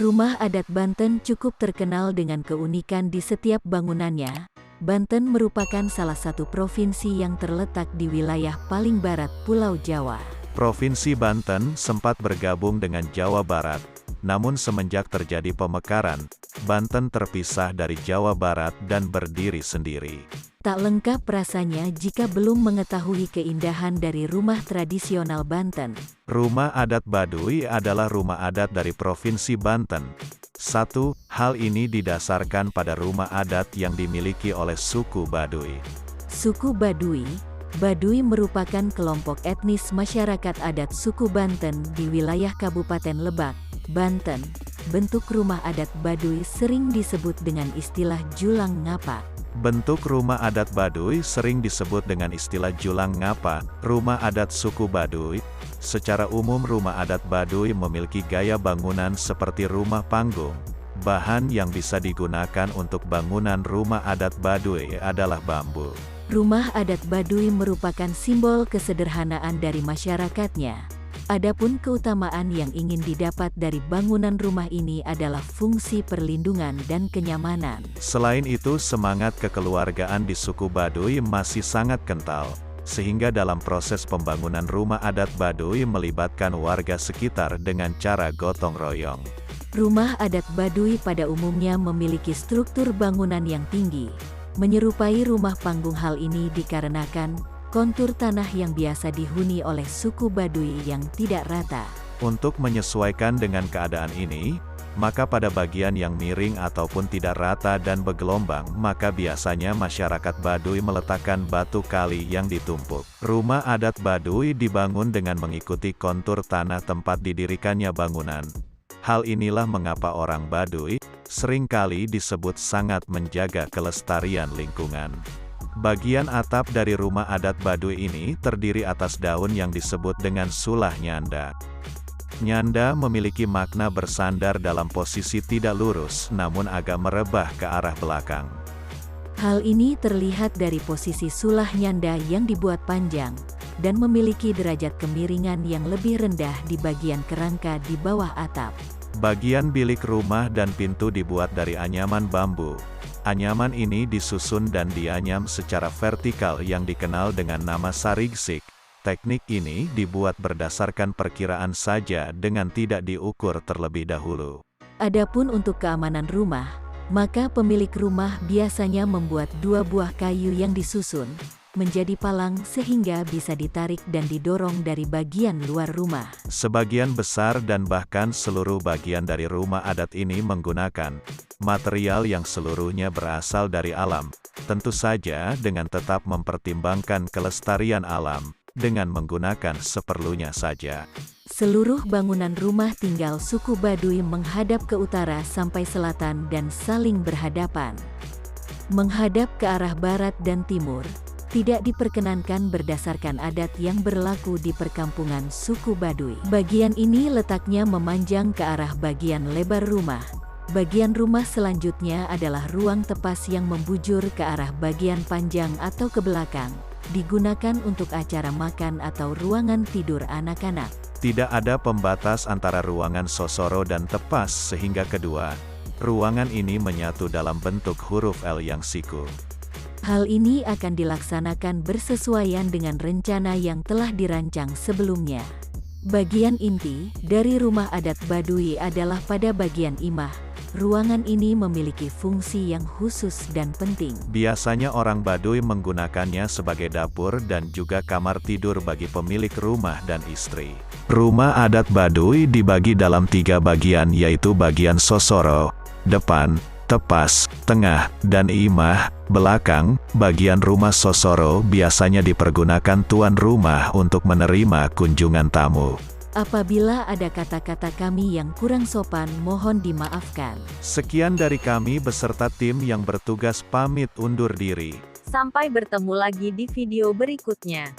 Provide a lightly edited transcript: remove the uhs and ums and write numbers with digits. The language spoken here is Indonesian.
Rumah adat Banten cukup terkenal dengan keunikan di setiap bangunannya. Banten merupakan salah satu provinsi yang terletak di wilayah paling barat Pulau Jawa. Provinsi Banten sempat bergabung dengan Jawa Barat, namun semenjak terjadi pemekaran, Banten terpisah dari Jawa Barat dan berdiri sendiri. Tak lengkap rasanya jika belum mengetahui keindahan dari rumah tradisional Banten. Rumah adat Baduy adalah rumah adat dari Provinsi Banten. 1. Hal ini didasarkan pada rumah adat yang dimiliki oleh suku Baduy. Suku Baduy, Baduy merupakan kelompok etnis masyarakat adat suku Banten di wilayah Kabupaten Lebak, Banten. Bentuk rumah adat Baduy sering disebut dengan istilah julang ngapa. Bentuk rumah adat Baduy sering disebut dengan istilah julang ngapa, rumah adat suku Baduy. Secara umum rumah adat Baduy memiliki gaya bangunan seperti rumah panggung. Bahan yang bisa digunakan untuk bangunan rumah adat Baduy adalah bambu. Rumah adat Baduy merupakan simbol kesederhanaan dari masyarakatnya. Adapun keutamaan yang ingin didapat dari bangunan rumah ini adalah fungsi perlindungan dan kenyamanan. Selain itu, semangat kekeluargaan di suku Baduy masih sangat kental, sehingga dalam proses pembangunan rumah adat Baduy melibatkan warga sekitar dengan cara gotong royong. Rumah adat Baduy pada umumnya memiliki struktur bangunan yang tinggi, menyerupai rumah panggung. Hal ini dikarenakan kontur tanah yang biasa dihuni oleh suku Baduy yang tidak rata. Untuk menyesuaikan dengan keadaan ini, maka pada bagian yang miring ataupun tidak rata dan bergelombang, maka biasanya masyarakat Baduy meletakkan batu kali yang ditumpuk. Rumah adat Baduy dibangun dengan mengikuti kontur tanah tempat didirikannya bangunan. Hal inilah mengapa orang Baduy seringkali disebut sangat menjaga kelestarian lingkungan. Bagian atap dari rumah adat Baduy ini terdiri atas daun yang disebut dengan sulah nyanda. Nyanda memiliki makna bersandar dalam posisi tidak lurus namun agak merebah ke arah belakang. Hal ini terlihat dari posisi sulah nyanda yang dibuat panjang dan memiliki derajat kemiringan yang lebih rendah di bagian kerangka di bawah atap. Bagian bilik rumah dan pintu dibuat dari anyaman bambu. Anyaman ini disusun dan dianyam secara vertikal yang dikenal dengan nama sarigsik. Teknik ini dibuat berdasarkan perkiraan saja dengan tidak diukur terlebih dahulu. Adapun untuk keamanan rumah, maka pemilik rumah biasanya membuat 2 buah kayu yang disusun menjadi palang sehingga bisa ditarik dan didorong dari bagian luar rumah. Sebagian besar dan bahkan seluruh bagian dari rumah adat ini menggunakan material yang seluruhnya berasal dari alam, tentu saja dengan tetap mempertimbangkan kelestarian alam, dengan menggunakan seperlunya saja. Seluruh bangunan rumah tinggal suku Baduy menghadap ke utara sampai selatan dan saling berhadapan. Menghadap ke arah barat dan timur tidak diperkenankan berdasarkan adat yang berlaku di perkampungan suku Baduy. Bagian ini letaknya memanjang ke arah bagian lebar rumah. Bagian rumah selanjutnya adalah ruang tepas yang membujur ke arah bagian panjang atau ke belakang, digunakan untuk acara makan atau ruangan tidur anak-anak. Tidak ada pembatas antara ruangan sosoro dan tepas sehingga kedua ruangan ini menyatu dalam bentuk huruf L yang siku. Hal ini akan dilaksanakan bersesuaian dengan rencana yang telah dirancang sebelumnya. Bagian inti dari rumah adat Baduy adalah pada bagian imah. Ruangan ini memiliki fungsi yang khusus dan penting. Biasanya orang Baduy menggunakannya sebagai dapur dan juga kamar tidur bagi pemilik rumah dan istri. Rumah adat Baduy dibagi dalam 3 bagian, yaitu bagian sosoro, depan, tepas, tengah, dan imah, belakang. Bagian rumah sosoro biasanya dipergunakan tuan rumah untuk menerima kunjungan tamu. Apabila ada kata-kata kami yang kurang sopan, mohon dimaafkan. Sekian dari kami beserta tim yang bertugas pamit undur diri. Sampai bertemu lagi di video berikutnya.